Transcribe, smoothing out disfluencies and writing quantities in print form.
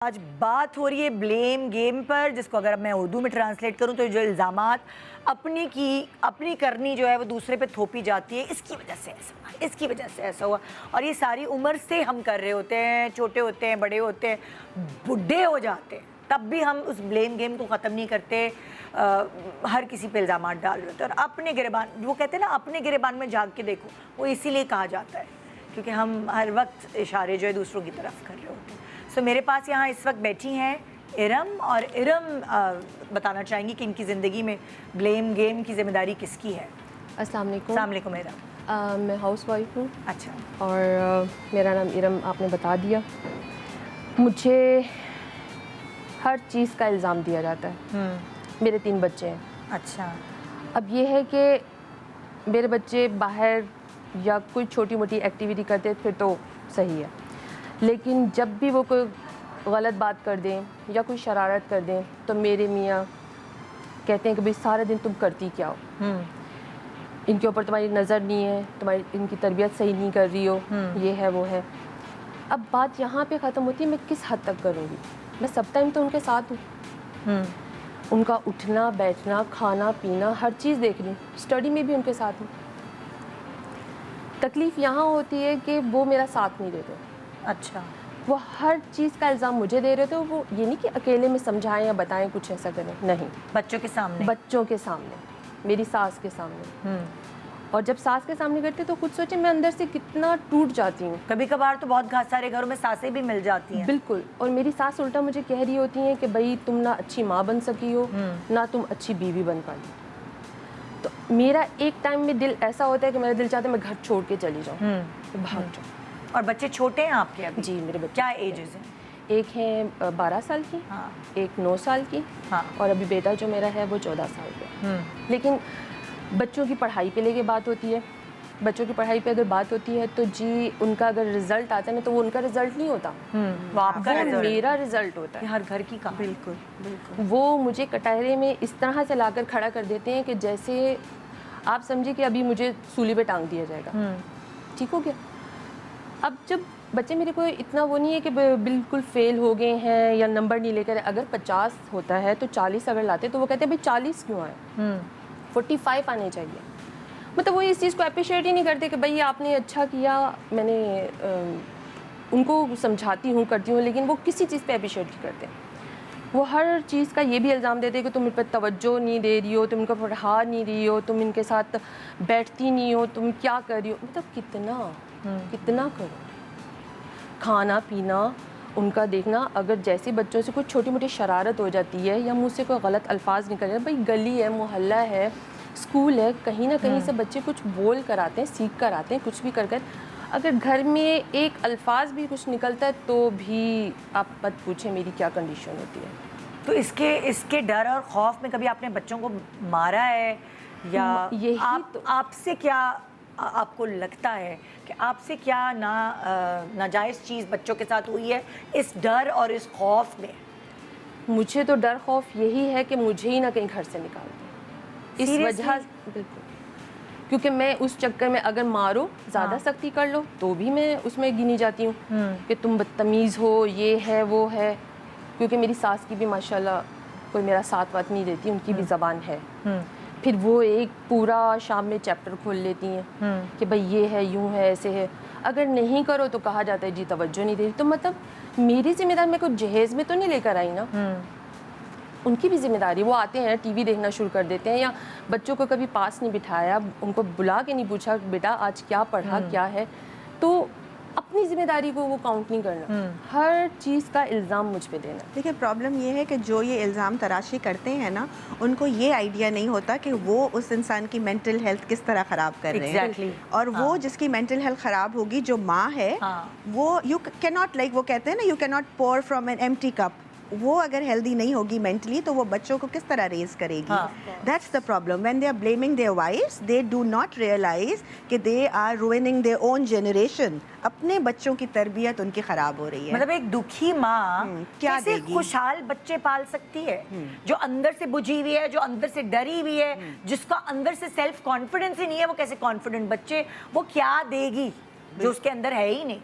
آج بات ہو رہی ہے بلیم گیم پر، جس کو اگر میں اردو میں ٹرانسلیٹ کروں تو جو الزامات اپنی کرنی جو ہے وہ دوسرے پہ تھوپی جاتی ہے، اس کی وجہ سے ایسا ہوا، اس کی وجہ سے ایسا ہوا، اور یہ ساری عمر سے ہم کر رہے ہوتے ہیں، چھوٹے ہوتے ہیں، بڑے ہوتے ہیں، بڈھے ہو جاتے ہیں، تب بھی ہم اس بلیم گیم کو ختم نہیں کرتے، ہر کسی پہ الزامات ڈال رہے ہوتے ہیں، اور اپنے گریبان، وہ کہتے ہیں نا اپنے گریبان میں جھانک کے دیکھو، وہ اسی لیے کہا جاتا ہے کیونکہ ہم ہر وقت اشارے جو ہے دوسروں کی طرف کر رہے ہوتے ہیں۔ سو میرے پاس یہاں اس وقت بیٹھی ہیں ارم، اور ارم بتانا چاہیں گی کہ ان کی زندگی میں بلیم گیم کی ذمہ داری کس کی ہے۔ السلام علیکم۔ السلام علیکم ارم۔ میں ہاؤس وائف ہوں۔ اچھا۔ اور میرا نام ارم آپ نے بتا دیا۔ مجھے ہر چیز کا الزام دیا جاتا ہے۔ میرے 3 بچے ہیں۔ اچھا۔ اب یہ ہے کہ میرے بچے باہر یا کوئی چھوٹی موٹی ایکٹیویٹی کرتے پھر تو صحیح ہے، لیکن جب بھی وہ کوئی غلط بات کر دیں یا کوئی شرارت کر دیں تو میرے میاں کہتے ہیں کہ بھئی سارے دن تم کرتی کیا ہو، ان کے اوپر تمہاری نظر نہیں ہے، ان کی تربیت صحیح نہیں کر رہی ہو، یہ ہے وہ ہے۔ اب بات یہاں پہ ختم ہوتی ہے میں کس حد تک کروں گی، میں سب ٹائم تو ان کے ساتھ ہوں، ان کا اٹھنا بیٹھنا کھانا پینا ہر چیز دیکھ رہی ہوں، اسٹڈی میں بھی ان کے ساتھ ہوں۔ تکلیف یہاں ہوتی ہے کہ وہ میرا ساتھ نہیں دیتے۔ اچھا۔ وہ ہر چیز کا الزام مجھے دے رہے تھے، وہ یہ نہیں کہ اکیلے میں سمجھائیں یا بتائیں کچھ ایسا کریں، نہیں، بچوں کے سامنے؟ بچوں کے سامنے، میری ساس کے سامنے۔ اور جب ساس کے سامنے کرتے تو خود سوچیں میں اندر سے کتنا ٹوٹ جاتی ہوں۔ کبھی کبھار تو بہت سارے گھروں میں ساسیں بھی مل جاتی ہیں۔ بالکل، اور میری ساس الٹا مجھے کہہ رہی ہوتی ہیں کہ بھائی تم نہ اچھی ماں بن سکی ہو نہ تم اچھی بیوی بن پائی۔ تو میرا ایک ٹائم میں دل ایسا ہوتا ہے کہ میرا دل چاہتا ہے میں گھر چھوڑ کے چلی جاؤں، بھاگ جاؤں۔ اور بچے چھوٹے ہیں آپ کے ابھی؟ جی میرے بچے کیا ایجز ہیں؟ ایک ہے 12 سال کی، ایک 9 سال کی، اور ابھی بیٹا جو میرا ہے وہ 14 سال کا۔ لیکن بچوں کی پڑھائی پہ لے کے بات ہوتی ہے، بچوں کی پڑھائی پہ اگر بات ہوتی ہے تو جی ان کا اگر رزلٹ آتا ہے نا تو وہ ان کا رزلٹ نہیں ہوتا، وہ آپ کا میرا رزلٹ ہوتا ہے۔ ہر گھر کی کہانی۔ بالکل بالکل۔ وہ مجھے کٹہرے میں اس طرح سے لا کر کھڑا کر دیتے ہیں کہ جیسے آپ سمجھے کہ ابھی مجھے سولی پہ ٹانگ دیا جائے گا۔ ٹھیک ہو گیا؟ اب جب بچے میرے کو اتنا وہ نہیں ہے کہ بالکل فیل ہو گئے ہیں یا نمبر نہیں لے کر، اگر 50 ہوتا ہے تو 40 اگر لاتے تو وہ کہتے ہیں بھائی 40 کیوں آئے، 45 آنے چاہیے۔ مطلب وہ اس چیز کو اپریشیٹ ہی نہیں کرتے کہ بھائی آپ نے اچھا کیا، میں نے ان کو سمجھاتی ہوں کرتی ہوں، لیکن وہ کسی چیز پہ اپریشیٹ نہیں کرتے۔ وہ ہر چیز کا یہ بھی الزام دیتے کہ تم ان پہ توجہ نہیں دے رہی ہو، تم ان کو پڑھا نہیں رہی ہو، تم ان کے ساتھ بیٹھتی نہیں ہو، تم کیا کر رہی ہو۔ مطلب کتنا کرو، کھانا پینا ان کا دیکھنا، اگر جیسے بچوں سے کوئی چھوٹی موٹی شرارت ہو جاتی ہے یا منہ سے کوئی غلط الفاظ نکل جائے، بھائی گلی ہے، محلہ ہے، اسکول ہے، کہیں نہ کہیں سے بچے کچھ بول کر آتے ہیں، سیکھ کر آتے ہیں، کچھ بھی کر کر، اگر گھر میں ایک الفاظ بھی کچھ نکلتا ہے تو بھی آپ مت پوچھیں میری کیا کنڈیشن ہوتی ہے۔ تو اس کے ڈر اور خوف میں کبھی آپ نے بچوں کو مارا ہے، یا آپ سے کیا آپ کو لگتا ہے کہ آپ سے کیا ناجائز چیز بچوں کے ساتھ ہوئی ہے اس ڈر اور اس خوف میں؟ مجھے تو ڈر خوف یہی ہے کہ مجھے ہی نہ کہیں گھر سے نکال دیں، اس وجہ بالکل، کیونکہ میں اس چکر میں اگر مارو زیادہ سختی کر لو تو بھی میں اس میں گنی جاتی ہوں کہ تم بدتمیز ہو، یہ ہے وہ ہے، کیونکہ میری ساس کی بھی ماشاءاللہ کوئی میرا ساتھ وات نہیں دیتی، ان کی بھی زبان ہے، پھر وہ ایک پورا شام میں چیپٹر کھول لیتی ہیں کہ بھئی یہ ہے، یوں ہے، ایسے ہے، اگر نہیں کرو تو کہا جاتا ہے جی توجہ نہیں دے رہی، تو مطلب میری ذمہ داری میں کوئی جہیز میں تو نہیں لے کر آئی نا، ان کی بھی ذمہ داری، وہ آتے ہیں ٹی وی دیکھنا شروع کر دیتے ہیں، یا بچوں کو کبھی پاس نہیں بٹھایا، ان کو بلا کے نہیں پوچھا بیٹا آج کیا پڑھا کیا ہے، تو اپنی ذمہ داری کو وہ کاؤنٹ نہیں کرنا، ہر چیز کا الزام مجھ پہ دینا۔ دیکھیں پرابلم یہ ہے کہ جو یہ الزام تراشی کرتے ہیں نا، ان کو یہ آئیڈیا نہیں ہوتا کہ وہ اس انسان کی مینٹل ہیلتھ کس طرح خراب کر رہے ہیں، اور وہ جس کی مینٹل ہیلتھ خراب ہوگی، جو ماں ہے، وہ یو کی ناٹ، لائک وہ کہتے ہیں نا، یو کی ناٹ پور فرام این ایمٹی کپ، وہ اگر ہیلدی نہیں ہوگی مینٹلی تو وہ بچوں کو کس طرح ریز کرے گی۔ That's the problem, when they are blaming their wives they do not realize کہ they are ruining their own generation, اپنے بچوں کی تربیت ان کی خراب ہو رہی ہے۔ مطلب ایک دکھی ماں کیسے خوشحال بچے پال سکتی ہے، جو اندر سے بجھی ہوئی ہے، جو اندر سے ڈری ہوئی ہے، جس کا اندر سے سیلف کانفیڈنس ہی نہیں ہے، وہ کیسے کانفیڈنٹ بچے، وہ کیا دے گی جو اس کے اندر ہے ہی نہیں۔